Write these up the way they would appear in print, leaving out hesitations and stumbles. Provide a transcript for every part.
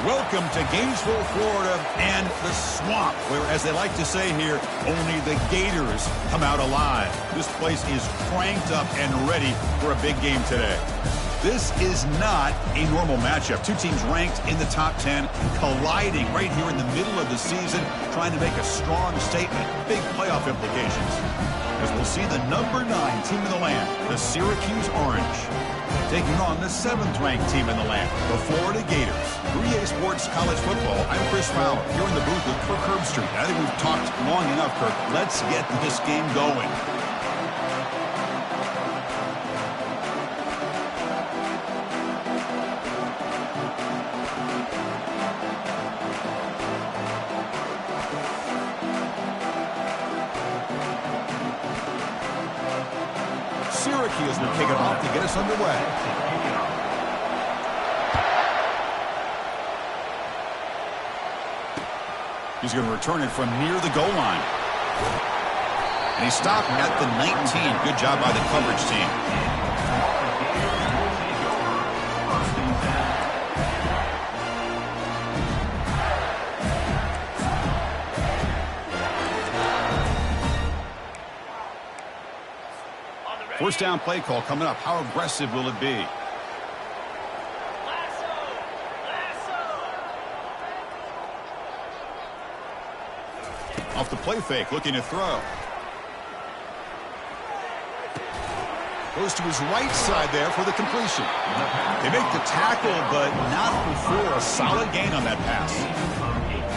Welcome to Gainesville, Florida, and the swamp, where, as they like to say here, only the Gators come out alive. This place is cranked up and ready for a big game today. This is not a normal matchup. Two teams ranked in the top 10, colliding right here in the middle of the season, trying to make a strong statement, big playoff implications. As we'll see the number 9 team in the land, the Syracuse Orange, taking on the 7th-ranked team in the land, the Florida Gators. 3A Sports College Football, I'm Chris Fowler, here in the booth with Kirk Herbstreit. I think we've talked long enough, Kirk. Let's get this game going. Syracuse will kick it off to get us underway. He's going to return it from near the goal line. And he stopped at the 19. Good job by the coverage team. First down play call coming up. How aggressive will it be? Off the play fake, looking to throw. Goes to his right side there for the completion. They make the tackle, but not before a solid gain on that pass.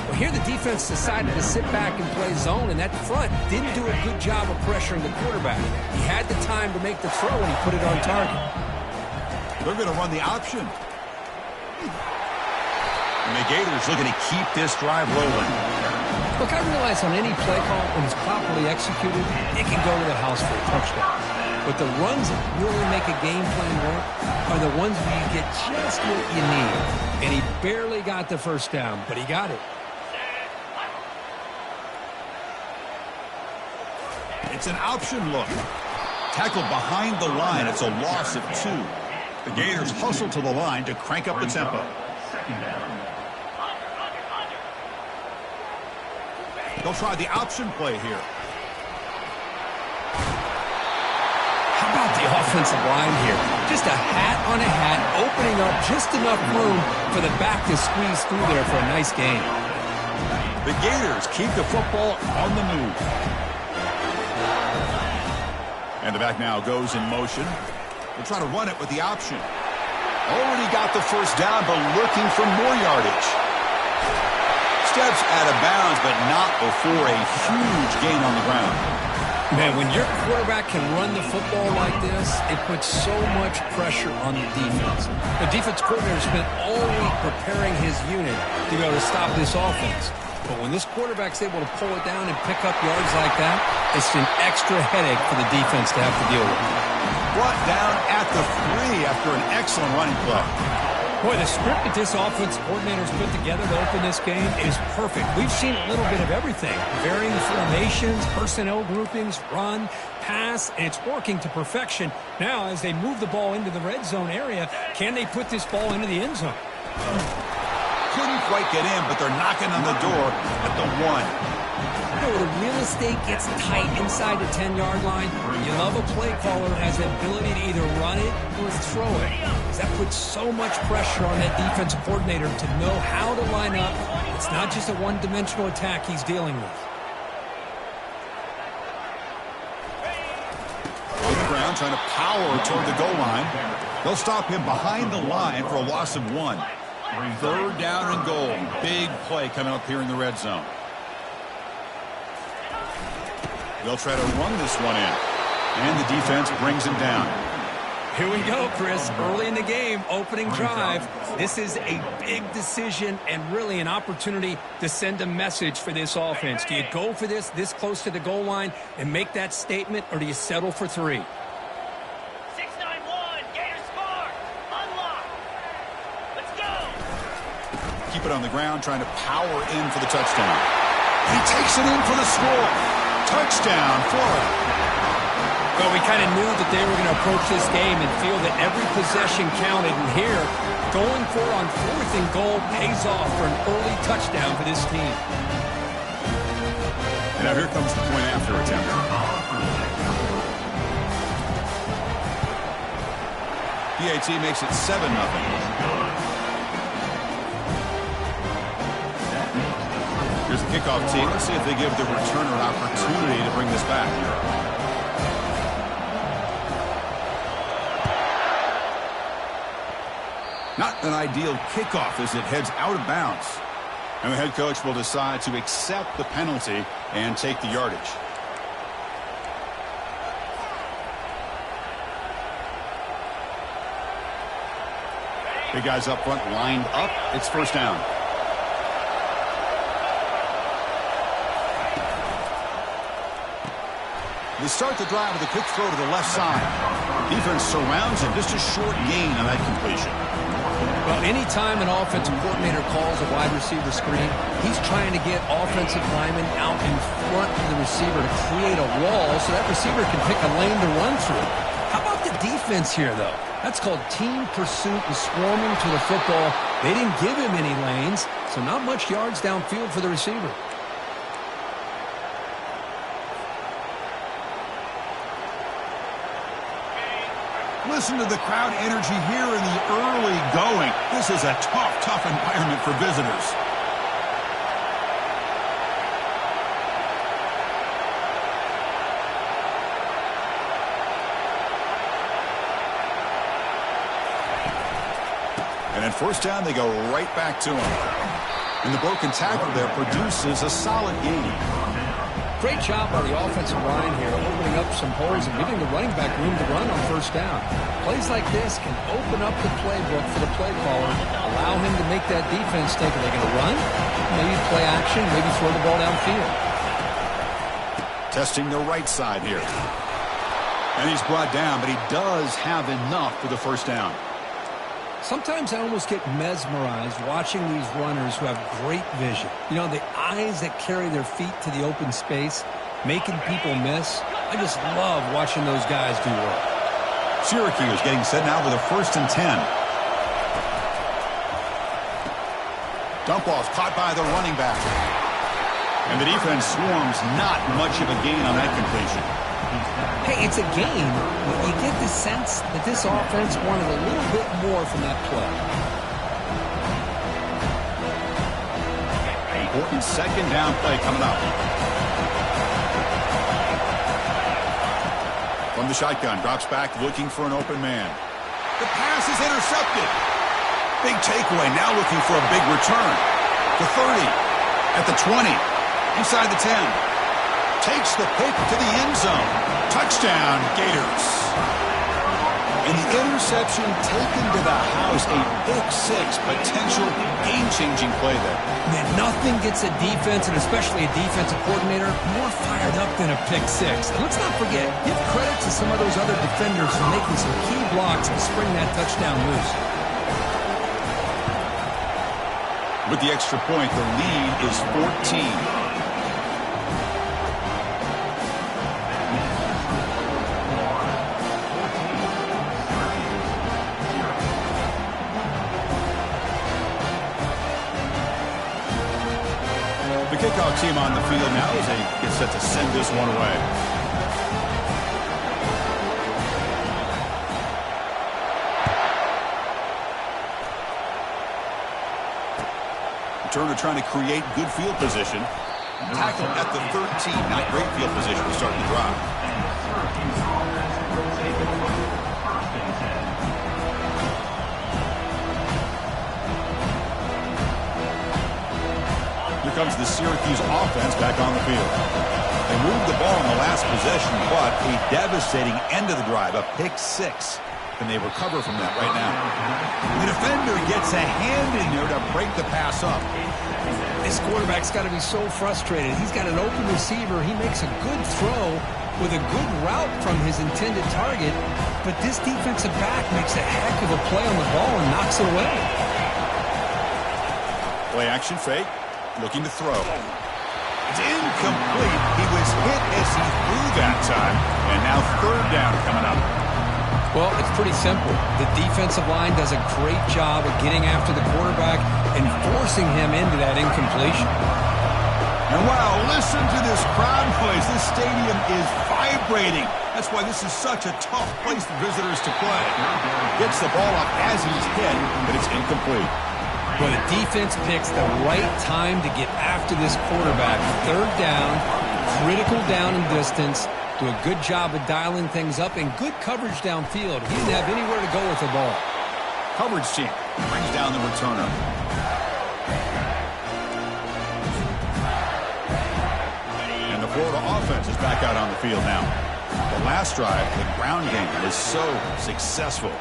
Well, here the defense decided to sit back and play zone, and that front didn't do a good job of pressuring the quarterback. He had the time to make the throw, and he put it on target. They're going to run the option. And the Gators looking to keep this drive rolling. Look, I realize on any play call, when it's properly executed, it can go to the house for a touchdown. But the runs that really make a game plan work are the ones where you get just what you need. And he barely got the first down, but he got it. It's an option look. Tackled behind the line. It's a loss of 2. The Gators hustle to the line to crank up the tempo. They'll try the option play here. How about the offensive line here? Just a hat on a hat, opening up just enough room for the back to squeeze through there for a nice gain. The Gators keep the football on the move. And the back now goes in motion. They'll try to run it with the option. Already got the first down, but looking for more yardage. Steps out of bounds, but not before a huge gain on the ground. Man, when your quarterback can run the football like this, it puts so much pressure on the defense. The defense coordinator spent all week preparing his unit to be able to stop this offense. But when this quarterback's able to pull it down and pick up yards like that, it's an extra headache for the defense to have to deal with. Brought down at the 3 after an excellent running play. Boy, the script that this offense coordinator's put together to open this game is perfect. We've seen a little bit of everything. Varying formations, personnel groupings, run, pass, and it's working to perfection. Now, as they move the ball into the red zone area, can they put this ball into the end zone? Couldn't quite get in, but they're knocking on the door at the 1. You know, the real estate gets tight inside the 10-yard line. You love a play caller who has the ability to either run it or throw it. Because that puts so much pressure on that defensive coordinator to know how to line up. It's not just a one-dimensional attack he's dealing with. On the ground, trying to power toward the goal line. They'll stop him behind the line for a loss of 1. 3rd down and goal. Big play coming up here in the red zone. They'll try to run this one in. And the defense brings him down. Here we go, Chris. Early in the game, opening drive. This is a big decision and really an opportunity to send a message for this offense. Do you go for this close to the goal line and make that statement, or do you settle for 3? Keep it on the ground, trying to power in for the touchdown. He takes it in for the score. Touchdown, Florida. Well, we kind of knew that they were going to approach this game and feel that every possession counted. And here, going for it on 4th and goal pays off for an early touchdown for this team. And now here comes the point after attempt. PAT makes it 7-0. Here's the kickoff team. Let's see if they give the returner an opportunity to bring this back. Not an ideal kickoff as it heads out of bounds. And the head coach will decide to accept the penalty and take the yardage. Big guys up front lined up. It's 1st down. They start the drive with a quick throw to the left side. Defense surrounds him. Just a short gain on that completion. Well, anytime an offensive coordinator calls a wide receiver screen, he's trying to get offensive linemen out in front of the receiver to create a wall so that receiver can pick a lane to run through. How about the defense here, though? That's called team pursuit and swarming to the football. They didn't give him any lanes, so not much yards downfield for the receiver. Listen to the crowd energy here in the early going. This is a tough environment for visitors. And at 1st down, they go right back to him. And the broken tackle there produces a solid gain. Great job by the offensive line here, opening up some holes and giving the running back room to run on 1st down. Plays like this can open up the playbook for the play caller, allow him to make that defense think, are they going to run? Maybe play action, maybe throw the ball downfield. Testing the right side here. And he's brought down, but he does have enough for the first down. Sometimes I almost get mesmerized watching these runners who have great vision. You know, the eyes that carry their feet to the open space, making people miss. I just love watching those guys do work. Syracuse getting set now with a 1st and 10. Dump ball's caught by the running back. And the defense swarms, not much of a gain on that completion. Hey, it's a game, but you get the sense that this offense wanted a little bit more from that play. Important 2nd down play coming up. From the shotgun, drops back looking for an open man. The pass is intercepted. Big takeaway, now looking for a big return. The 30, at the 20, inside the 10. Takes the pick to the end zone. Touchdown, Gators. And the interception taken to the house, a pick 6, potential game-changing play there. Man, nothing gets a defense, and especially a defensive coordinator, more fired up than a pick 6. And let's not forget, give credit to some of those other defenders for making some key blocks to spring that touchdown loose. With the extra point, the lead is 14. The kickoff team on the field now as they get set to send this one away. Returner trying to create good field position. Tackle at the 13. Not great field position to start the drive. Here comes the Syracuse offense back on the field. They moved the ball in the last possession, but a devastating end of the drive, a pick 6. And they recover from that right now. The defender gets a hand in there to break the pass up. This quarterback's got to be so frustrated. He's got an open receiver. He makes a good throw with a good route from his intended target, but this defensive back makes a heck of a play on the ball and knocks it away. Play action fake. Looking to throw. It's incomplete. He was hit as he threw that time. And now 3rd down coming up. Well, it's pretty simple. The defensive line does a great job of getting after the quarterback and forcing him into that incompletion. And wow, listen to this crowd noise. This stadium is vibrating. That's why this is such a tough place for visitors to play. Gets the ball up as he's hit, but it's incomplete. Well, the defense picks the right time to get after this quarterback. 3rd down, critical down and distance. Do a good job of dialing things up and good coverage downfield. He didn't have anywhere to go with the ball. Coverage team brings down the returner. And the Florida offense is back out on the field now. The last drive, the ground game, was so successful.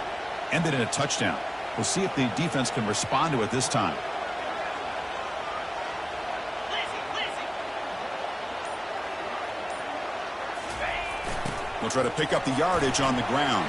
Ended in a touchdown. We'll see if the defense can respond to it this time. We'll try to pick up the yardage on the ground.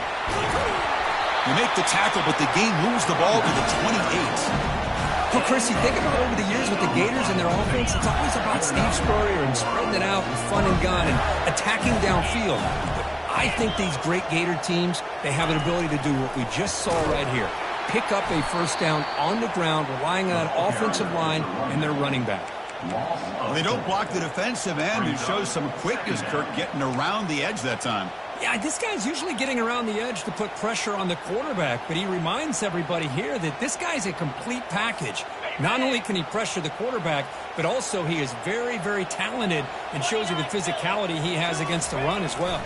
You make the tackle, but the game moves the ball to the 28. Well, Chris, you think about over the years with the Gators and their offense, it's always about Steve Spurrier and spreading it out and fun and gun and attacking downfield. But I think these great Gator teams, they have an ability to do what we just saw right here. Pick up a 1st down on the ground, relying on that offensive line and their running back. Well, they don't block the defensive end and shows some quickness, Kirk, getting around the edge that time. Yeah, this guy's usually getting around the edge to put pressure on the quarterback, but he reminds everybody here that this guy's a complete package. Not only can he pressure the quarterback, but also he is very, very talented and shows you the physicality he has against the run as well.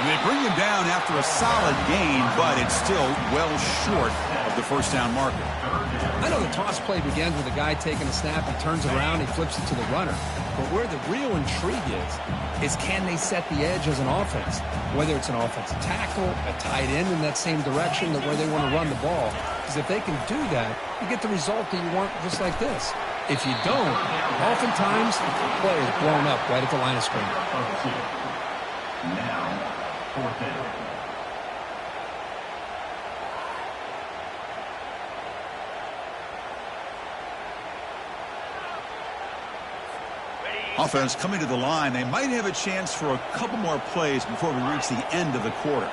And they bring him down after a solid gain, but it's still well short of the 1st down marker. I know the toss play begins with a guy taking a snap, he turns around, he flips it to the runner. But where the real intrigue is can they set the edge as an offense? Whether it's an offensive tackle, a tight end in that same direction where they want to run the ball. Because if they can do that, you get the result that you want just like this. If you don't, oftentimes the play is blown up right at the line of scrimmage. Now, fourth down. Offense coming to the line. They might have a chance for a couple more plays before we reach the end of the quarter.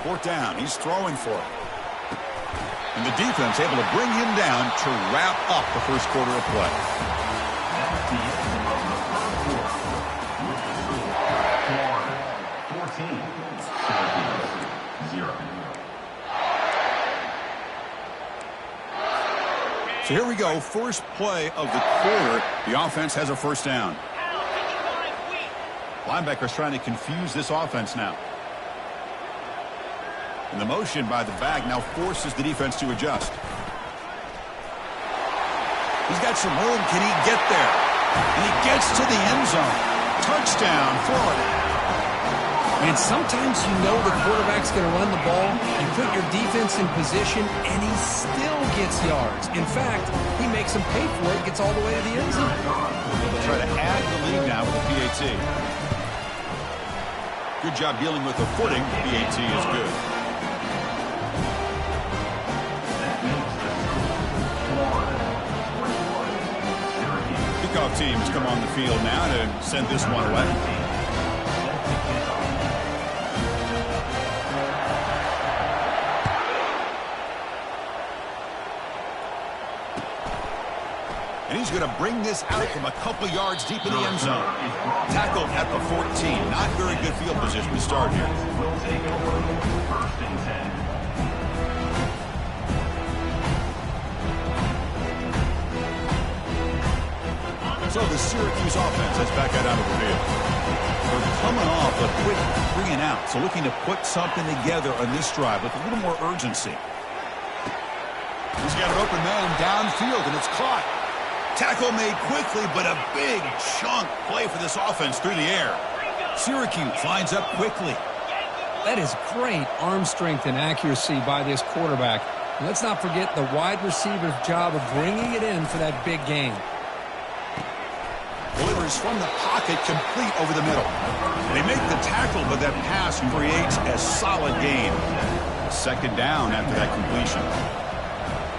Fourth down. He's throwing for it. And the defense able to bring him down to wrap up the first quarter of play. That's the end of the first quarter. With the score, Florida 14, Syracuse 0. So here we go. First play of the quarter. The offense has a first down. Linebackers trying to confuse this offense now. And the motion by the back now forces the defense to adjust. He's got some room. Can he get there? And he gets to the end zone. Touchdown, Florida. And sometimes you know the quarterback's going to run the ball. You put your defense in position, and he still gets yards. In fact, he makes them pay for it, gets all the way to the end zone. They'll try to add the lead now with the PAT. Good job dealing with the footing. The PAT is good. Kickoff teams come on the field now to send this one away. And he's going to bring this out from a couple yards deep in the end zone. Tackled at the 14. Not very good field position to start here. Will take over first and 10. So the Syracuse offense is back out onto the field. They're coming off a quick 3 and out, so looking to put something together on this drive with a little more urgency. He's got an open man downfield, and it's caught. Tackle made quickly, but a big chunk play for this offense through the air. Syracuse lines up quickly. That is great arm strength and accuracy by this quarterback. And let's not forget the wide receiver's job of bringing it in for that big game. Delivers from the pocket, complete over the middle. They make the tackle, but that pass creates a solid gain. Second down after that completion.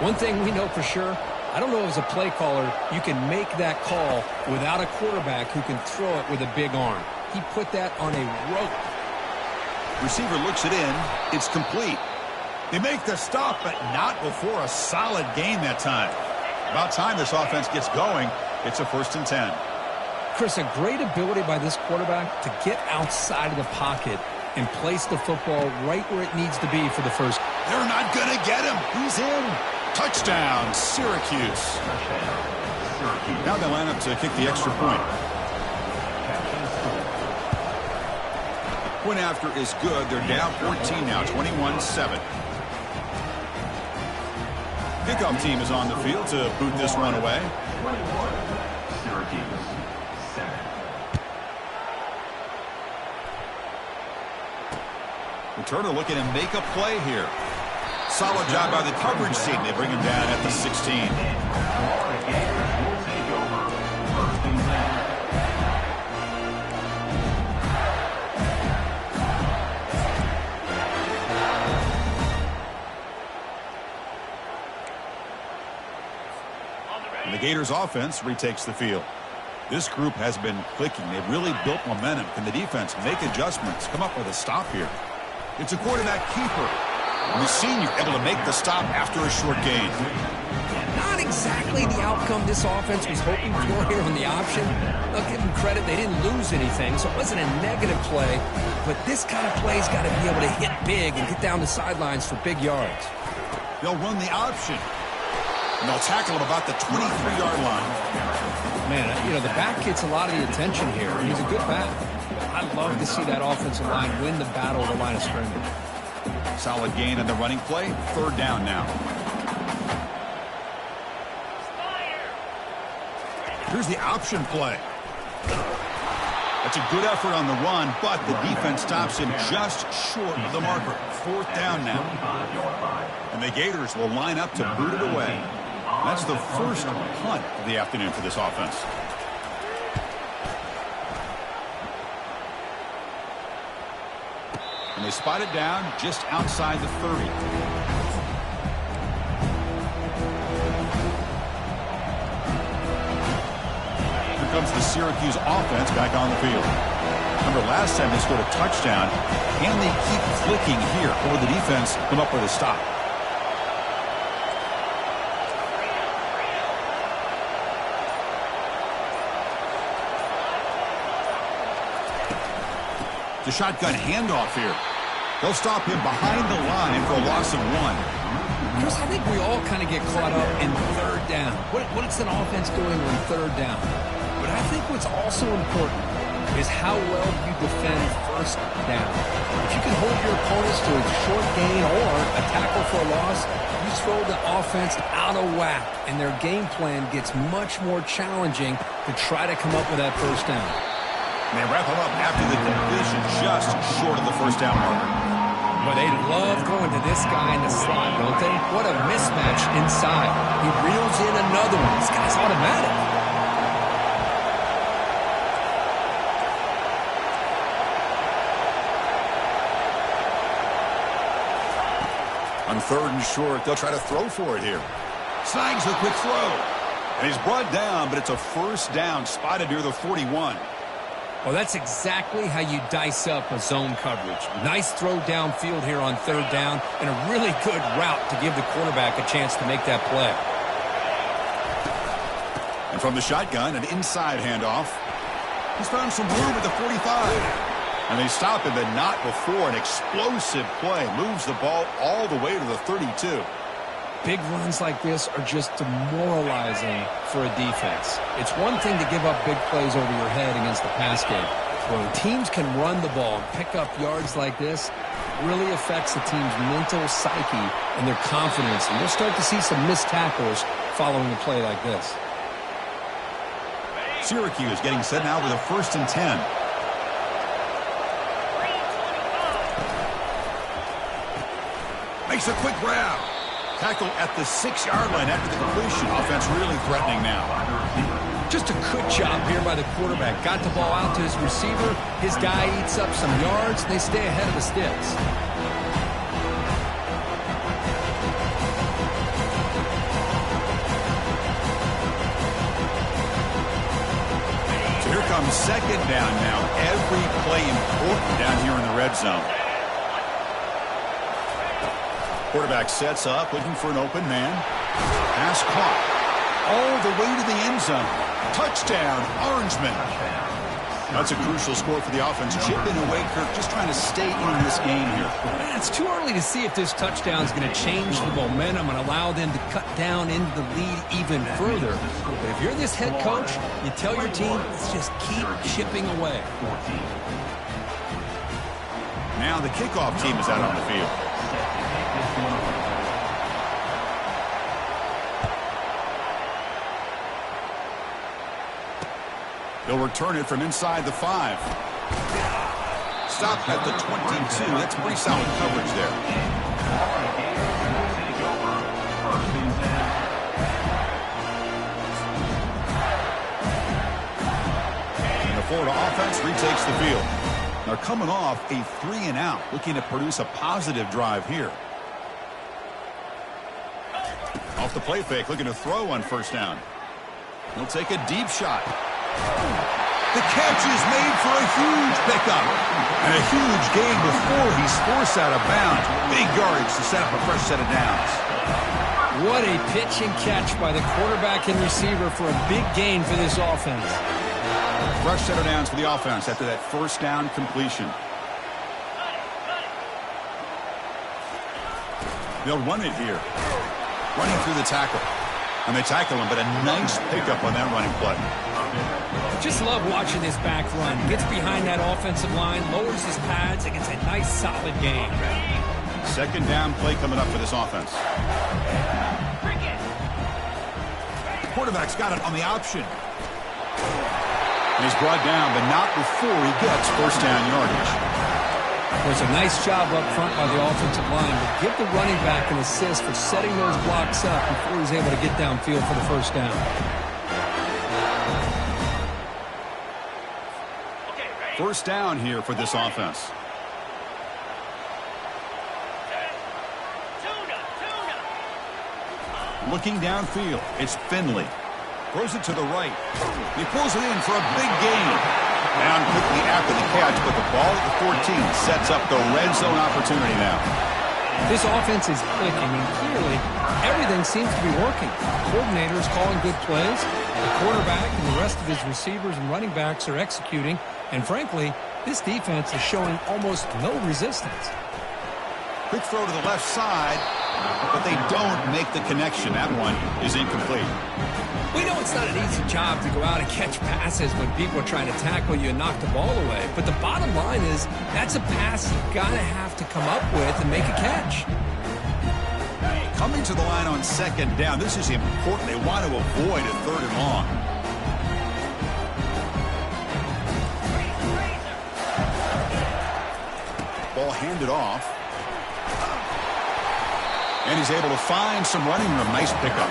One thing we know for sure, I don't know as a play caller, you can make that call without a quarterback who can throw it with a big arm. He put that on a rope. Receiver looks it in. It's complete. They make the stop, but not before a solid gain that time. About time this offense gets going. It's a first and 10. Chris, a great ability by this quarterback to get outside of the pocket and place the football right where it needs to be for the first. They're not going to get him. He's in. Touchdown, Syracuse. Now they line up to kick the extra point. Point after is good. They're down 14 now, 21-7. Kickoff team is on the field to boot this one away. 21, Syracuse 7. Returner looking to make a play here. Solid job by the coverage team. They bring him down at the 16. Florida Gators will take over first and 10. And the Gators offense retakes the field. This group has been clicking. They've really built momentum. Can the defense make adjustments? Come up with a stop here. It's a quarterback keeper. And the senior able to make the stop after a short gain. Not exactly the outcome this offense was hoping for here on the option. I'll give them credit. They didn't lose anything, so it wasn't a negative play. But this kind of play's got to be able to hit big and get down the sidelines for big yards. They'll run the option. And they'll tackle him about the 23-yard line. Man, you know, the back gets a lot of the attention here. He's a good back. I'd love to see that offensive line win the battle at the line of scrimmage. Solid gain on the running play. Third down now. Here's the option play. That's a good effort on the run, but the defense stops him just short of the marker. Fourth down now. And the Gators will line up to boot it away. That's the first punt of the afternoon for this offense. And they spot it down just outside the 30. Here comes the Syracuse offense back on the field. Remember, last time they scored a touchdown. Can they keep clicking here, or the defense come up with a stop? The shotgun handoff here. They'll stop him behind the line for a loss of 1. Chris, I think we all kind of get caught up in third down. What's an offense doing on third down? But I think what's also important is how well you defend first down. If you can hold your opponents to a short gain or a tackle for a loss, you throw the offense out of whack, and their game plan gets much more challenging to try to come up with that first down. And they wrap him up after the completion just short of the first down marker. Well, they love going to this guy in the slot, don't they? What a mismatch inside. He reels in another one. This guy's automatic. On third and short, they'll try to throw for it here. Snags a quick throw. And he's brought down, but it's a first down spotted near the 41. Well, that's exactly how you dice up a zone coverage. Nice throw downfield here on third down, and a really good route to give the quarterback a chance to make that play. And from the shotgun, an inside handoff. He's found some room at the 45. And they stop him, but not before an explosive play. Moves the ball all the way to the 32. Big runs like this are just demoralizing for a defense. It's one thing to give up big plays over your head against the pass game. When teams can run the ball and pick up yards like this, it really affects the team's mental psyche and their confidence. And you'll start to see some missed tackles following a play like this. Syracuse getting set now with a 1st and 10. Makes a quick grab. Tackle at the 6-yard line after the completion. Offense really threatening now. Just a good job here by the quarterback. Got the ball out to his receiver. His guy eats up some yards. They stay ahead of the sticks. So here comes second down now. Every play important down here in the red zone. Quarterback sets up, looking for an open man. Pass caught. All the way to the end zone. Touchdown, Orangemen. That's a crucial score for the offense. Chipping away, Kirk, just trying to stay in this game here. Man, it's too early to see if this touchdown is going to change the momentum and allow them to cut down into the lead even further. But if you're this head coach, you tell your team, let's just keep chipping away. Now the kickoff team is out on the field. They'll return it from inside the 5. Stop at the 22. That's pretty solid coverage there. And the Florida offense retakes the field. They're coming off a 3-and-out, looking to produce a positive drive here. Off the play fake, looking to throw on first down. He'll take a deep shot. The catch is made for a huge pickup. And a huge gain before he's forced out of bounds. Big yardage to set up a fresh set of downs. What a pitch and catch by the quarterback and receiver for a big gain for this offense. Fresh set of downs for the offense after that first down completion. They'll run it here. Running through the tackle. And they tackle him, but a nice pickup on that running play. Just love watching this back run. Gets behind that offensive line, lowers his pads, and gets a nice solid gain. Second down play coming up for this offense. Quarterback's got it on the option. And he's brought down, but not before he gets first down yardage. There's a nice job up front by the offensive line, but give the running back an assist for setting those blocks up before he's able to get downfield for the first down. First down here for this offense. Looking downfield, it's Finley. Throws it to the right. He pulls it in for a big gain. Down quickly after the catch, but the ball at the 14 sets up the red zone opportunity now. This offense is clicking, and clearly everything seems to be working. The coordinator is calling good plays. The quarterback and the rest of his receivers and running backs are executing. And frankly, this defense is showing almost no resistance. Quick throw to the left side, but they don't make the connection. That one is incomplete. We know it's not an easy job to go out and catch passes when people are trying to tackle you and knock the ball away. But the bottom line is that's a pass you've got to have to come up with and make a catch. Coming to the line on second down, this is important. They want to avoid a third and long. Ball handed off. And he's able to find some running room. Nice pickup.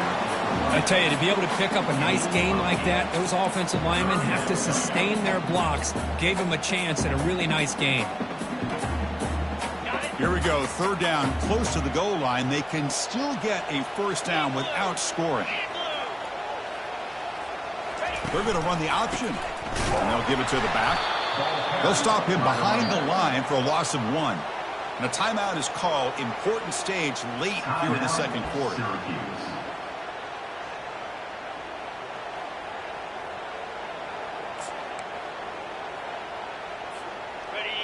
I tell you, to be able to pick up a nice gain like that, those offensive linemen have to sustain their blocks. Gave him a chance at a really nice gain. Here we go, third down, close to the goal line. They can still get a first down without scoring. They're going to run the option. And they'll give it to the back. They'll stop him behind the line for a loss of 1. And a timeout is called. Important stage late here in the second quarter.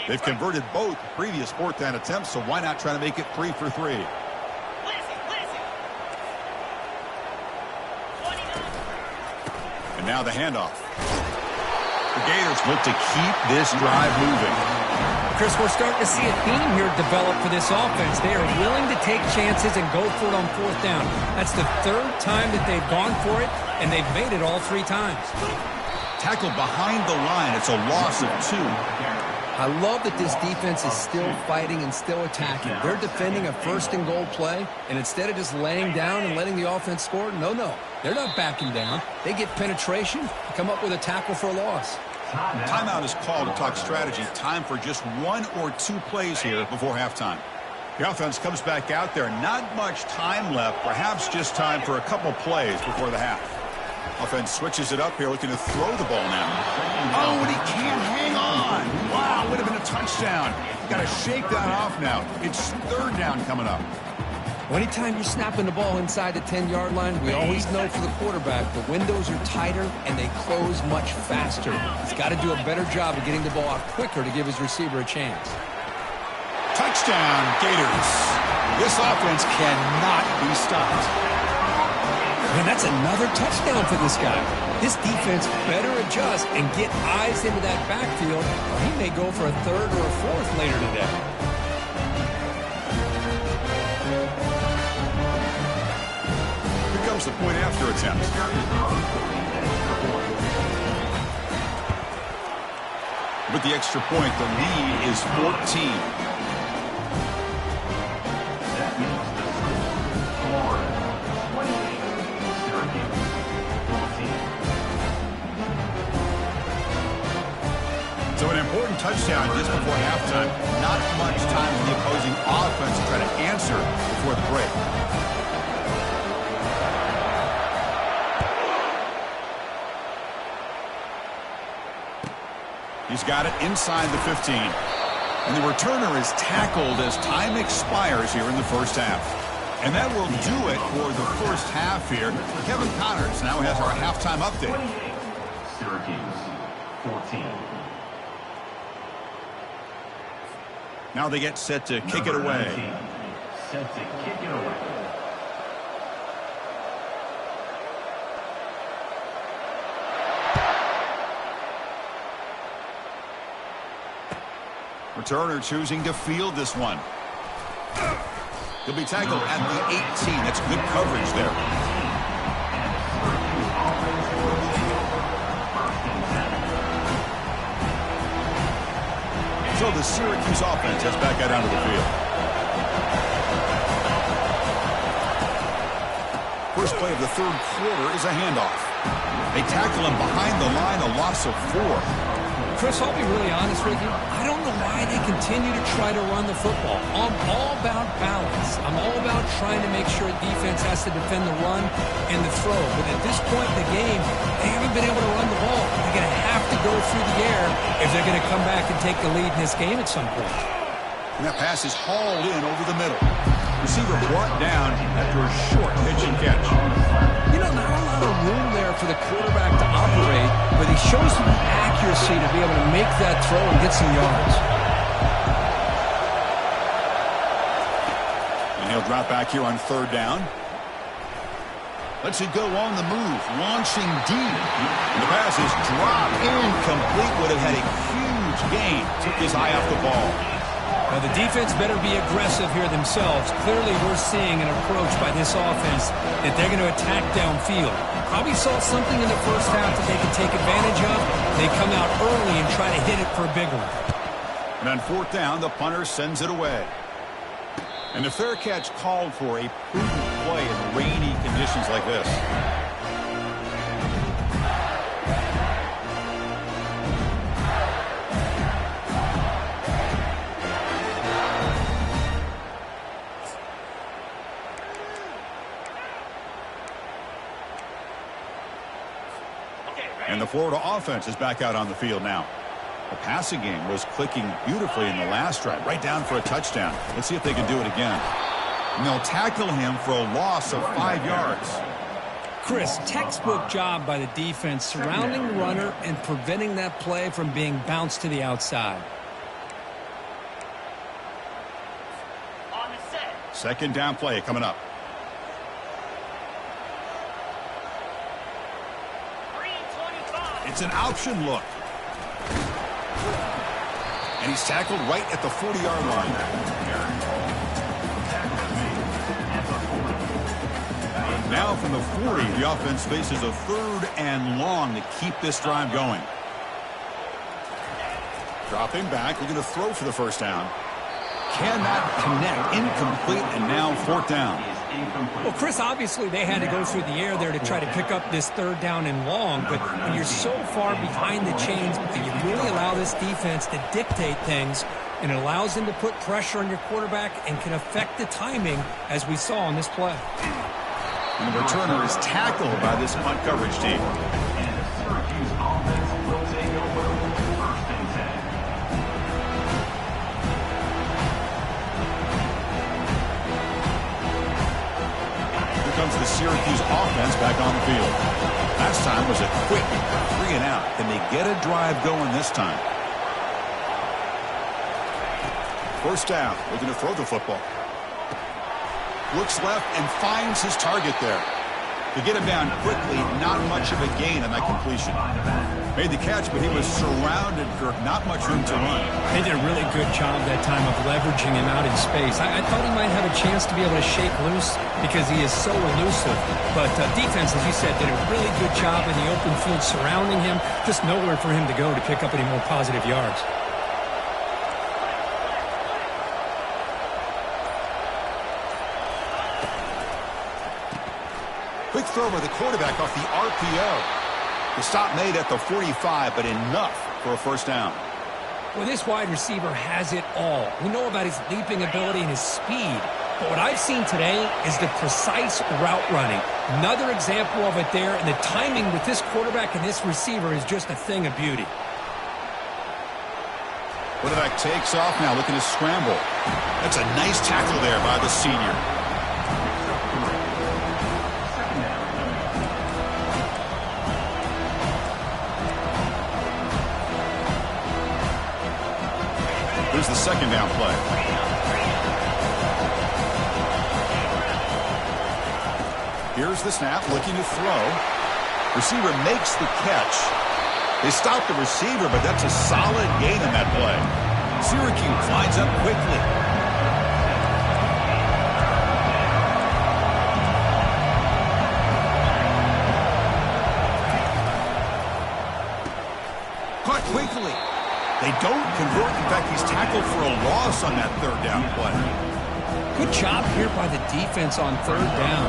They've converted both previous fourth down attempts, so why not try to make it 3 for 3? And now the handoff. The Gators look to keep this drive moving. Chris, we're starting to see a theme here develop for this offense. They are willing to take chances and go for it on fourth down. That's the third time that they've gone for it, and they've made it all 3 times. Tackled behind the line. It's a loss of 2. I love that this defense is still fighting and still attacking. They're defending a first and goal play, and instead of just laying down and letting the offense score, no, they're not backing down. They get penetration and come up with a tackle for a loss. Timeout is called to talk strategy. Time for just 1 or 2 plays here before halftime. The offense comes back out there. Not much time left. Perhaps just time for a couple plays before the half. Offense switches it up here, looking to throw the ball now. Oh, and he can't hang on. Wow, would have been a touchdown. Got to shake that off now. It's third down coming up. Well, anytime you're snapping the ball inside the 10-yard line, we always know for the quarterback the windows are tighter and they close much faster. He's got to do a better job of getting the ball out quicker to give his receiver a chance. Touchdown, Gators. This offense cannot be stopped. And that's another touchdown for this guy. This defense better adjust and get eyes into that backfield, or he may go for a third or a fourth later today. Here comes the point after attempt. With the extra point, the lead is 14. So an important touchdown just before halftime. Not much time for the opposing offense to try to answer before the break. He's got it inside the 15. And the returner is tackled as time expires here in the first half. And that will do it for the first half here. Kevin Connors now has our halftime update. Syracuse, 14. Now they get set to kick it away. 19, set to kick it away. Returner choosing to field this one. He'll be tackled at the 18. That's good coverage there. So the Syracuse offense heads back out onto the field. First play of the third quarter is a handoff. They tackle him behind the line, a loss of 4. Chris, I'll be really honest with you. I don't know why they continue to try to run the football. I'm all about balance. I'm all about trying to make sure defense has to defend the run and the throw. But at this point in the game, they haven't been able to run the ball. They're going to have to go through the air if they're going to come back and take the lead in this game at some point. And that pass is hauled in over the middle. Receiver brought down after a short pitch and catch. You know, not a lot of room there for the quarterback to operate, but he shows some accuracy to be able to make that throw and get some yards. And he'll drop back here on third down. Lets it go on the move, launching deep. And the pass is dropped incomplete. Would have had a huge gain. Took his eye off the ball. Now, the defense better be aggressive here themselves. Clearly, we're seeing an approach by this offense that they're going to attack downfield. Probably saw something in the first half that they could take advantage of. They come out early and try to hit it for a big one. And on fourth down, the punter sends it away. And the fair catch called for a prudent play in rainy conditions like this. And the Florida offense is back out on the field now. The passing game was clicking beautifully in the last drive, right down for a touchdown. Let's see if they can do it again. And they'll tackle him for a loss of 5 yards. Chris, textbook job by the defense surrounding the runner and preventing that play from being bounced to the outside. On the set. Second down play coming up. It's an option look. And he's tackled right at the 40-yard line. Now from the 40, the offense faces a third and long to keep this drive going. Dropping back, we're going to throw for the first down. Cannot connect, incomplete, and now fourth down. Well, Chris, obviously they had to go through the air there to try to pick up this third down and long, but when you're so far behind the chains, you really allow this defense to dictate things, and it allows them to put pressure on your quarterback and can affect the timing, as we saw on this play. And the returner is tackled by this punt coverage team. Comes the Syracuse offense back on the field. Last time was a quick 3 and out. Can they get a drive going this time? First down. Looking to throw the football. Looks left and finds his target there. To get him down quickly, not much of a gain on that completion. Made the catch, but he was surrounded, Kirk. Not much room to run. They did a really good job that time of leveraging him out in space. I thought he might have a chance to be able to shake loose because he is so elusive. But defense, as you said, did a really good job in the open field surrounding him. Just nowhere for him to go to pick up any more positive yards. Quick throw by the quarterback off the RPO. The stop made at the 45, but enough for a first down. Well, this wide receiver has it all. We know about his leaping ability and his speed. But what I've seen today is the precise route running. Another example of it there, and the timing with this quarterback and this receiver is just a thing of beauty. Quarterback takes off now, looking to scramble. That's a nice tackle there by the senior. Here's the second down play. Here's the snap, looking to throw. Receiver makes the catch. They stop the receiver, but that's a solid gain in that play. Syracuse lines up quickly. Caught quickly. They They don't convert. In fact, he's tackled for a loss on that third down play. Good job here by the defense on third down.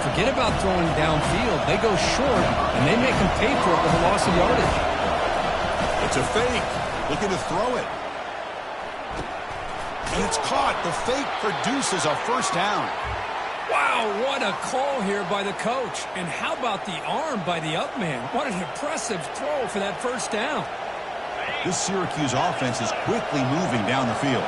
Forget about throwing downfield. They go short, and they make them pay for it with a loss of yardage. It's a fake. Looking to throw it. And it's caught. The fake produces a first down. Wow, what a call here by the coach. And how about the arm by the up man? What an impressive throw for that first down. This Syracuse offense is quickly moving down the field.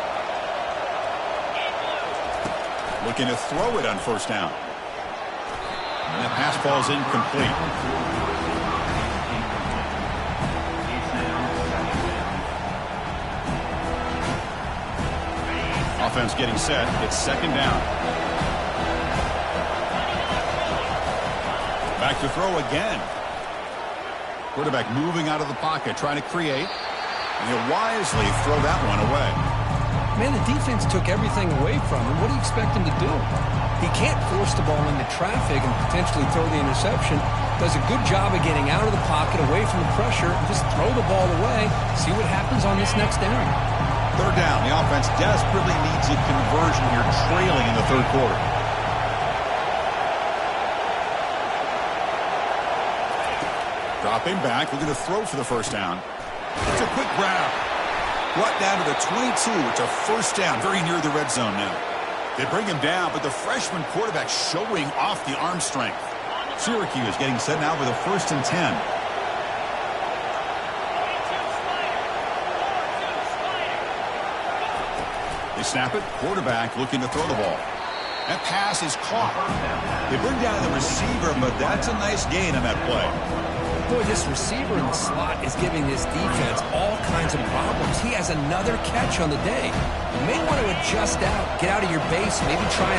Looking to throw it on first down. And that pass falls incomplete. Offense getting set. It's second down. Back to throw again. Quarterback moving out of the pocket, trying to create. And he'll wisely throw that one away. Man, the defense took everything away from him. What do you expect him to do? He can't force the ball into traffic and potentially throw the interception. Does a good job of getting out of the pocket, away from the pressure, and just throw the ball away. See what happens on this next down. Third down. The offense desperately needs a conversion here, trailing in the third quarter. Dropping back, looking to throw for the first down. It's a quick grab. Brought down to the 22. It's a first down, very near the red zone now. They bring him down, but the freshman quarterback showing off the arm strength. Syracuse getting set now with a 1st and 10. They snap it. Quarterback looking to throw the ball. That pass is caught. They bring down the receiver, but that's a nice gain on that play. Boy, this receiver in the slot is giving this defense all kinds of problems. He has another catch on the day. You may want to adjust out, get out of your base, maybe try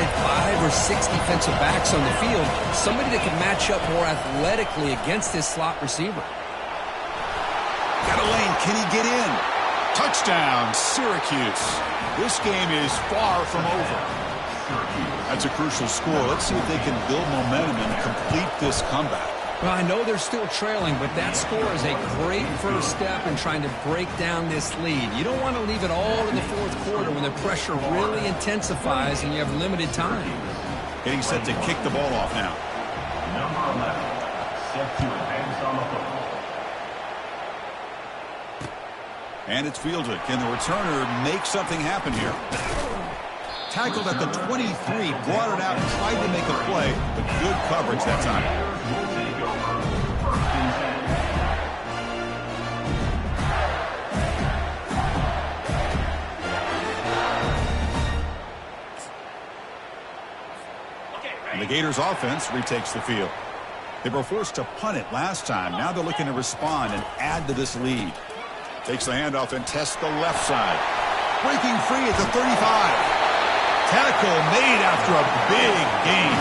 5 or 6 defensive backs on the field, somebody that can match up more athletically against this slot receiver. Got a lane. Can he get in? Touchdown, Syracuse. This game is far from over. That's a crucial score. Let's see if they can build momentum and complete this comeback. Well, I know they're still trailing, but that score is a great first step in trying to break down this lead. You don't want to leave it all in the fourth quarter when the pressure really intensifies and you have limited time. Getting set to kick the ball off now. Number 11, set to advance on the football. And it's fielded. Can the returner make something happen here? Tackled at the 23, brought it out, tried to make a play, but good coverage that time. And the Gators offense retakes the field. They were forced to punt it last time. Now they're looking to respond and add to this lead. Takes the handoff and tests the left side. Breaking free at the 35. Tackle made after a big gain.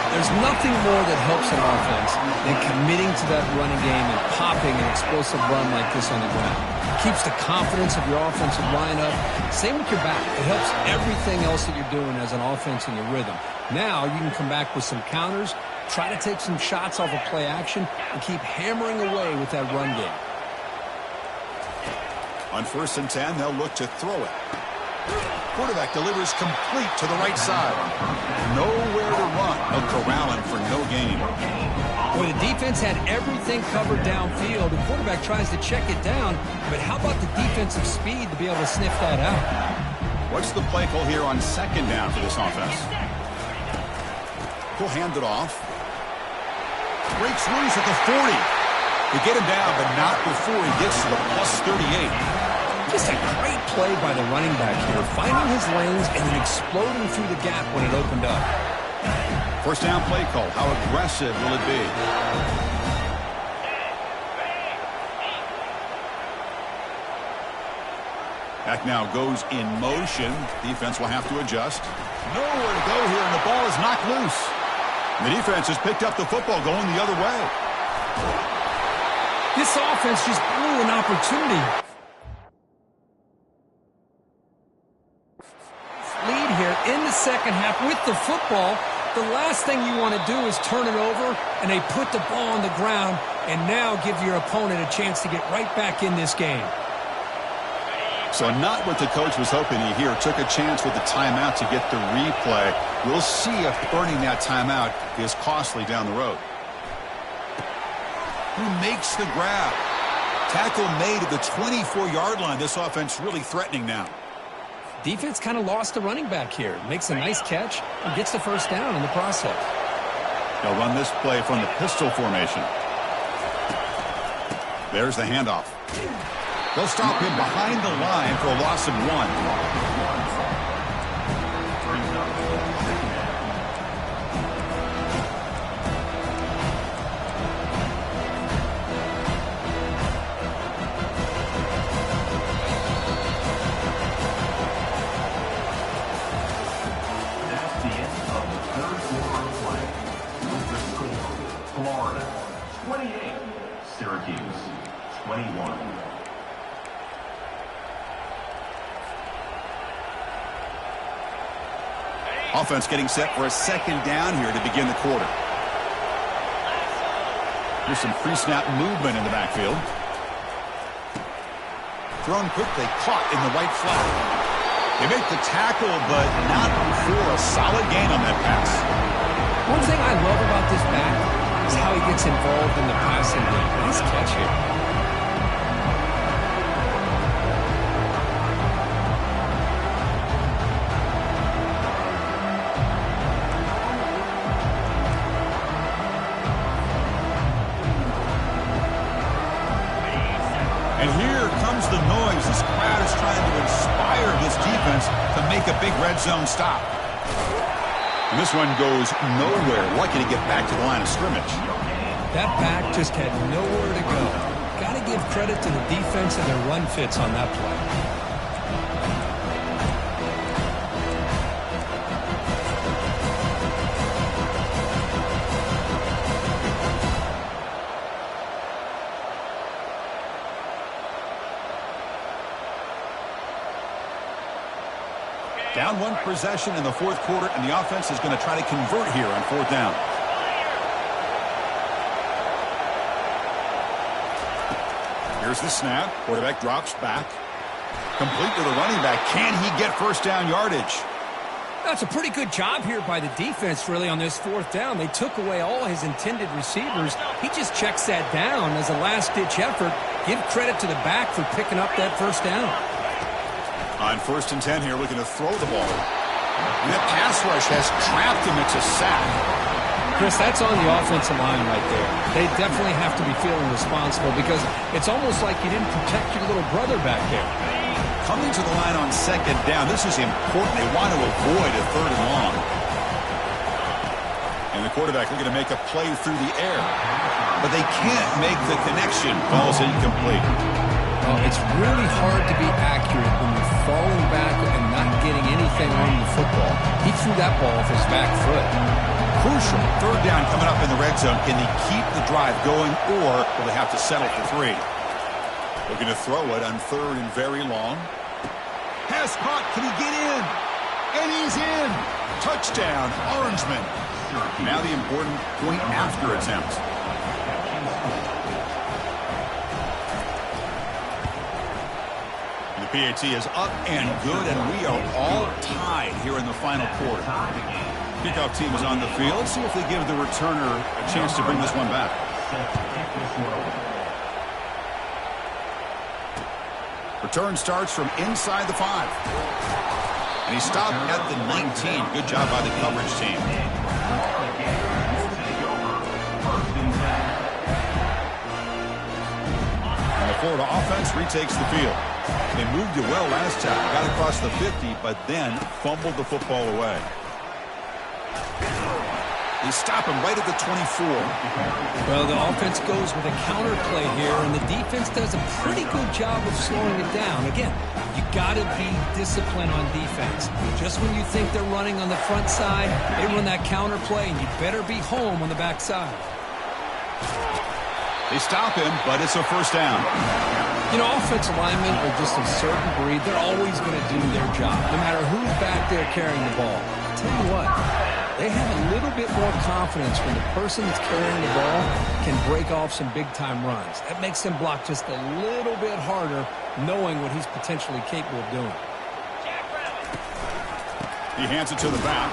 There's nothing more that helps an offense than committing to that running game and popping an explosive run like this on the ground. Keeps the confidence of your offensive lineup. Same with your back. It helps everything else that you're doing as an offense in your rhythm. Now you can come back with some counters, try to take some shots off of play action, and keep hammering away with that run game. On 1st and 10, they'll look to throw it. Quarterback delivers complete to the right side. Nowhere to run. They'll corral him for no gain. Boy, the defense had everything covered downfield. The quarterback tries to check it down, but how about the defensive speed to be able to sniff that out? What's the play call here on 2nd down for this offense? He'll hand it off. Breaks loose at the 40. They get him down, but not before he gets to the +38. Just a great play by the running back here, finding his lanes and then exploding through the gap when it opened up. 1st down play call. How aggressive will it be? Back now goes in motion. Defense will have to adjust. Nowhere to go here, and the ball is knocked loose. The defense has picked up the football going the other way. This offense just blew an opportunity. Lead here in the second half with the football. The last thing you want to do is turn it over, and they put the ball on the ground and now give your opponent a chance to get right back in this game. So not what the coach was hoping to hear. Took a chance with the timeout to get the replay. We'll see if earning that timeout is costly down the road. Who makes the grab? Tackle made at the 24-yard line. This offense really threatening now. Defense kind of lost the running back here. Makes a nice catch and gets the first down in the process. They'll run this play from the pistol formation. There's the handoff. They'll stop him behind the line for a loss of 1. Florida 28, Syracuse 21. Offense getting set for a second down here to begin the quarter. Here's some pre-snap movement in the backfield. Thrown quickly, caught in the right flat. They make the tackle, but not before a solid gain on that pass. One thing I love about this back is how he gets involved in the passing game. Nice catch here. And here comes the noise. This crowd is trying to inspire this defense to make a big red zone stop. And this one goes nowhere. Lucky to get back to the line of scrimmage. That back just had nowhere to go. Got to give credit to the defense and their run fits on that play. Down one possession in the fourth quarter, and the offense is going to try to convert here on fourth down. Here's the snap. Quarterback drops back. Complete to the running back. Can he get first down yardage? That's a pretty good job here by the defense, really, on this fourth down. They took away all his intended receivers. He just checks that down as a last-ditch effort. Give credit to the back for picking up that first down. On 1st and 10 here, looking to throw the ball. And that pass rush has trapped him. It's a sack. Chris, that's on the offensive line right there. They definitely have to be feeling responsible because it's almost like you didn't protect your little brother back there. Coming to the line on second down, this is important. They want to avoid a third and long. And the quarterback looking to make a play through the air. But they can't make the connection. Ball's incomplete. Well, it's really hard to be accurate when you're falling back and not getting anything on the football. He threw that ball off his back foot. Crucial. Third down coming up in the red zone. Can they keep the drive going, or will they have to settle for 3? Looking to throw it on 3rd and very long. Pass caught. Can he get in? And he's in. Touchdown, Orangeman. Now the important point after attempt. The PAT is up and good, and we are all tied here in the final quarter. Kickoff team is on the field. See if they give the returner a chance to bring this one back. Return starts from inside the 5. And he stopped at the 19. Good job by the coverage team. And the Florida offense retakes the field. They moved it well last time. Got across the 50, but then fumbled the football away. They stop him right at the 24. Well, the offense goes with a counter play here, and the defense does a pretty good job of slowing it down. Again, you got to be disciplined on defense. Just when you think they're running on the front side, they run that counter play, and you better be home on the back side. They stop him, but it's a first down. You know, offensive linemen are just a certain breed. They're always going to do their job, no matter who's back there carrying the ball. I'll tell you what, They have a little bit more confidence when the person that's carrying the ball can break off some big-time runs. That makes them block just a little bit harder, knowing what he's potentially capable of doing. He hands it to the back.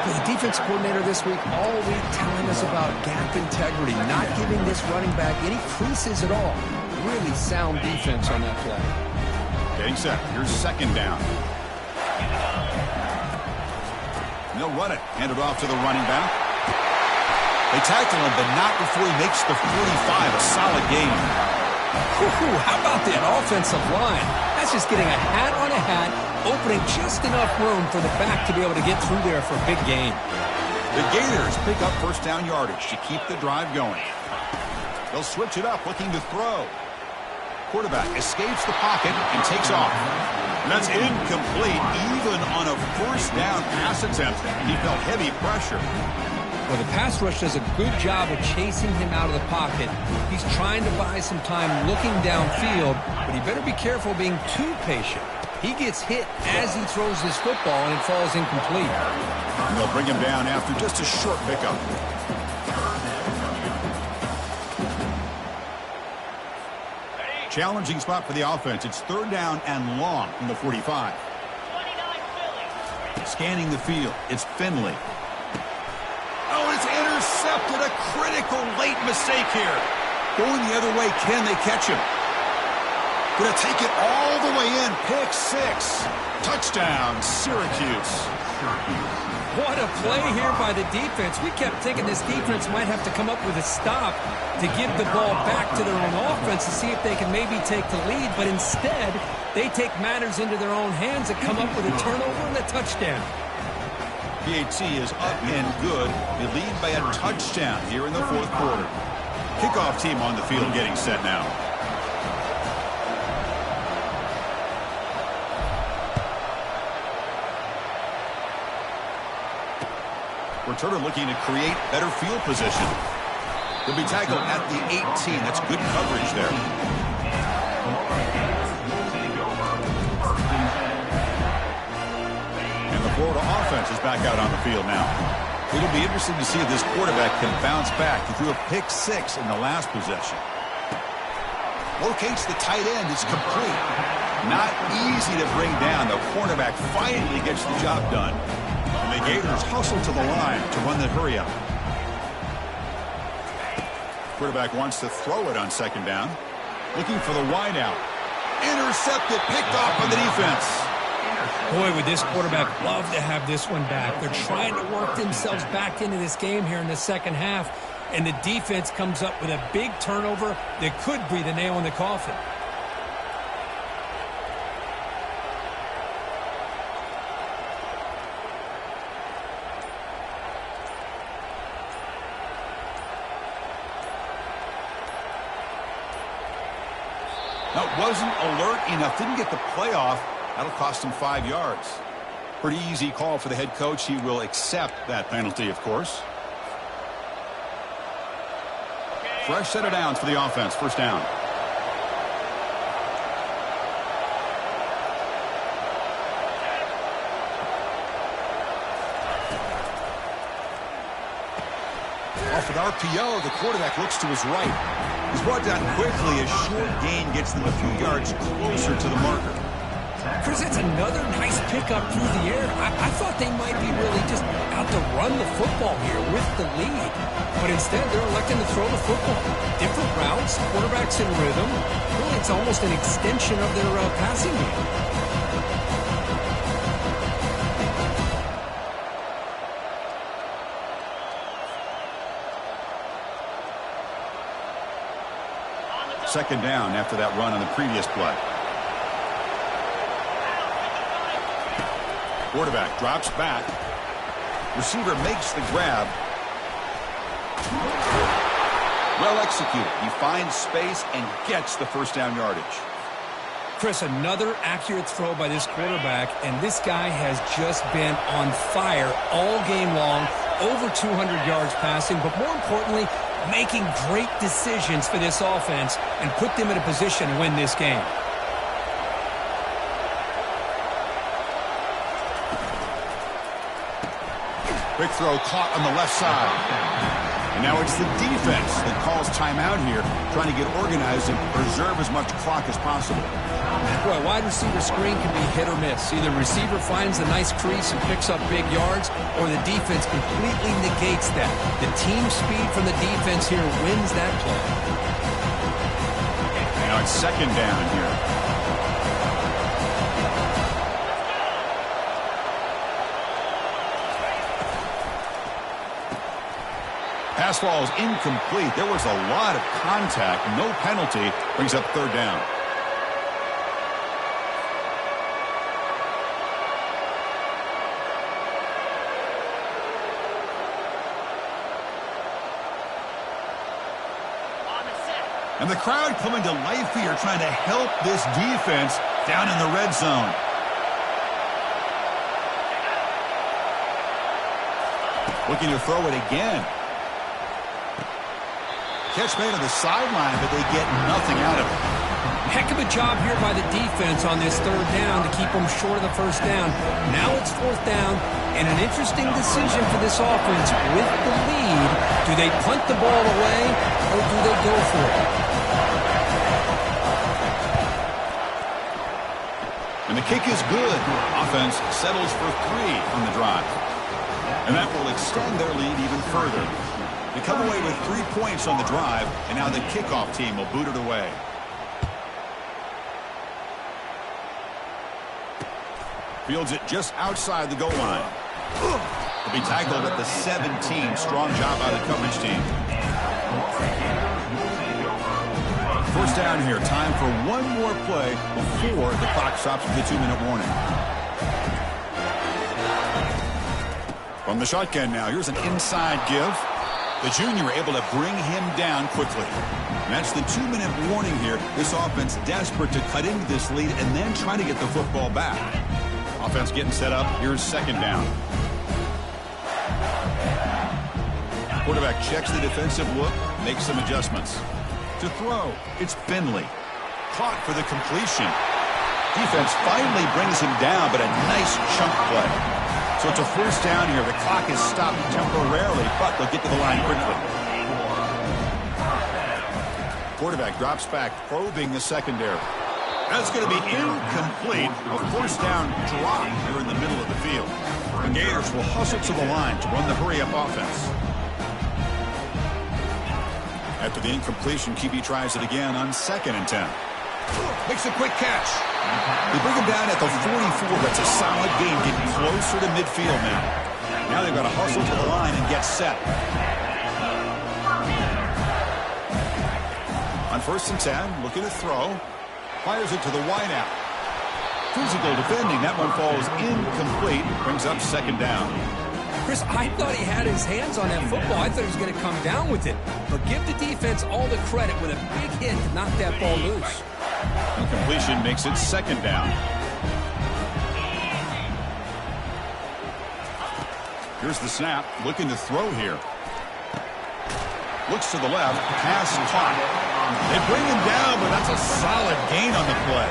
The defense coordinator this week all week telling us about gap integrity, not giving this running back any creases at all. Really sound defense on that play. Getting set. Here's second down. And they'll run it. Hand it off to the running back. They tackle him, but not before he makes the 45. A solid game. How about that offensive line? That's just getting a hat on a hat, opening just enough room for the back to be able to get through there for a big gain. The Gators pick up first down yardage to keep the drive going. They'll switch it up, looking to throw. Quarterback escapes the pocket and takes off. And that's incomplete, even on a first down pass attempt. He felt heavy pressure. Well, the pass rush does a good job of chasing him out of the pocket. He's trying to buy some time looking downfield, but he better be careful being too patient. He gets hit as he throws this football, and it falls incomplete. And they'll bring him down after just a short pickup. Challenging spot for the offense. It's third down and long from the 45. 29 Scanning the field. It's Finley. Oh, it's intercepted. A critical late mistake here. Going the other way. Can they catch him? Going to take it all the way in. Pick six. Touchdown, Syracuse. What a play here by the defense. We kept thinking this defense might have to come up with a stop to give the ball back to their own offense to see if they can maybe take the lead, but instead they take matters into their own hands and come up with a turnover and a touchdown. PAT is up and good. They lead by a touchdown here in the fourth quarter. Kickoff team on the field getting set now. Returner looking to create better field position. He'll be tackled at the 18. That's good coverage there. And the Florida offense is back out on the field now. It'll be interesting to see if this quarterback can bounce back. He threw a pick six in the last possession. Locates the tight end. It's complete. Not easy to bring down. The cornerback finally gets the job done. And the Gators hustle to the line to run the hurry up. Quarterback wants to throw it on second down. Looking for the wide out. Intercepted, picked off by the defense. Boy, would this quarterback love to have this one back. They're trying to work themselves back into this game here in the second half, and the defense comes up with a big turnover that could be the nail in the coffin. Now, wasn't alert enough, didn't get the playoff. That'll cost him 5 yards. Pretty easy call for the head coach. He will accept that penalty, of course. Fresh set of downs for the offense. First down. Off an RPO, the quarterback looks to his right. He's brought down quickly. A short gain gets them a few yards closer to the marker. Chris, that's another nice pickup through the air. I thought they might be really just out to run the football here with the lead. But instead, they're electing to throw the football. Different routes, quarterbacks in rhythm. Really, it's almost an extension of their passing game. Second down after that run on the previous play. Quarterback drops back. Receiver makes the grab. Well executed. He finds space and gets the first down yardage. Chris, another accurate throw by this quarterback, and this guy has just been on fire all game long. Over 200 yards passing, but more importantly, making great decisions for this offense and put them in a position to win this game. Quick throw caught on the left side. And now it's the defense that calls timeout here, trying to get organized and preserve as much clock as possible. Boy, wide receiver screen can be hit or miss. Either receiver finds a nice crease and picks up big yards, or the defense completely negates that. The team speed from the defense here wins that play. Now it's second down here. Pass ball is incomplete. There was a lot of contact. No penalty. Brings up third down. And the crowd coming to life here, trying to help this defense down in the red zone. Looking to throw it again. Catch made on the sideline, but they get nothing out of it. Heck of a job here by the defense on this third down to keep them short of the first down. Now it's fourth down, and an interesting decision for this offense with the lead. Do they punt the ball away, or do they go for it? And the kick is good. Offense settles for 3 on the drive. And that will extend their lead even further. They come away with 3 points on the drive, and now the kickoff team will boot it away. Fields it just outside the goal line. He'll be tackled at the 17. Strong job by the coverage team. First down here. Time for one more play before the clock stops with a 2-minute warning. From the shotgun now. Here's an inside give. The junior able to bring him down quickly. And that's the 2-minute warning here. This offense desperate to cut into this lead and then try to get the football back. Offense getting set up. Here's second down. Quarterback checks the defensive look, makes some adjustments. To throw, it's Finley. Caught for the completion. Defense finally brings him down, but a nice chunk play. So it's a first down here. The clock is stopped temporarily, but they'll get to the line quickly. Quarterback drops back, probing the secondary. That's going to be incomplete. A first down drop here in the middle of the field. The Gators will hustle to the line to run the hurry-up offense. After the incompletion, QB tries it again on 2nd and 10. Makes a quick catch. They bring him down at the 44. That's a solid gain, getting closer to midfield now. Now they've got to hustle to the line and get set. On 1st and 10, looking to throw. Fires it to the wideout. Physical defending. That one falls incomplete. Brings up second down. Chris, I thought he had his hands on that football. I thought he was going to come down with it. But give the defense all the credit with a big hit to knock that ball loose. Incompletion makes it second down. Here's the snap. Looking to throw here. Looks to the left. Pass caught. They bring him down, but that's a solid gain on the play.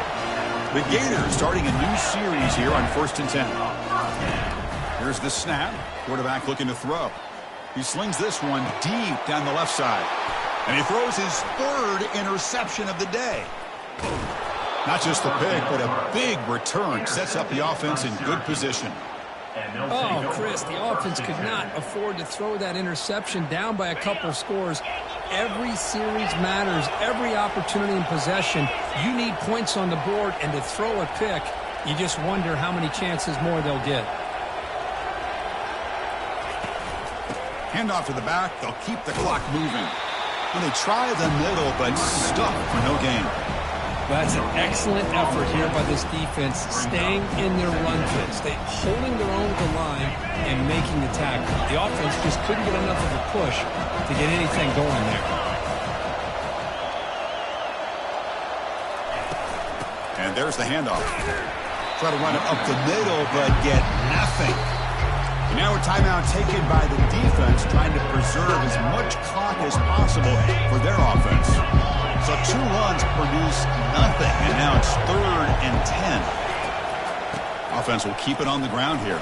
The Gators starting a new series here on 1st and 10. Here's the snap. Quarterback looking to throw. He slings this one deep down the left side. And he throws his 3rd interception of the day. Not just the pick, but a big return. Sets up the offense in good position. Oh, Chris, the offense could not afford to throw that interception down by a couple scores. Every series matters. Every opportunity in possession. You need points on the board, and to throw a pick, you just wonder how many chances more they'll get. Handoff to the back. They'll keep the clock moving. And they try the middle, but stuck for no gain. That's an excellent effort here by this defense, staying in their run fits, holding their own at the line and making the tackle. The offense just couldn't get enough of a push to get anything going there. And there's the handoff. Try to run it up the middle, but get nothing. And now a timeout taken by the defense, trying to preserve as much clock as possible for their offense. So 2 runs produce nothing, and now it's 3rd and 10. Offense will keep it on the ground here.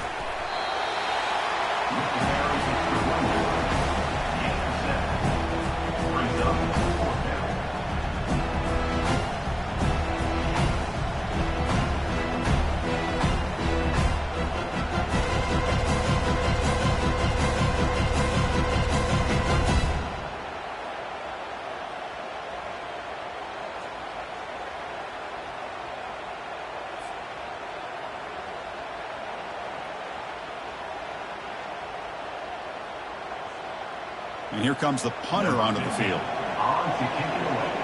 And here comes the punter onto the field. On to kick it away.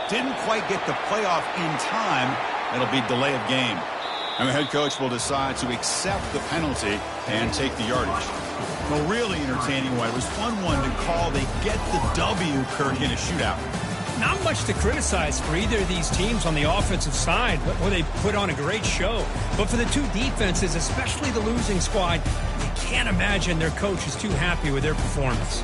Didn't quite get the playoff in time. It'll be delay of game. And the head coach will decide to accept the penalty and take the yardage. A really entertaining one. It was fun to call. They get the W, Kirk, in a shootout. Not much to criticize for either of these teams on the offensive side, where they put on a great show. But for the two defenses, especially the losing squad, you can't imagine their coach is too happy with their performance.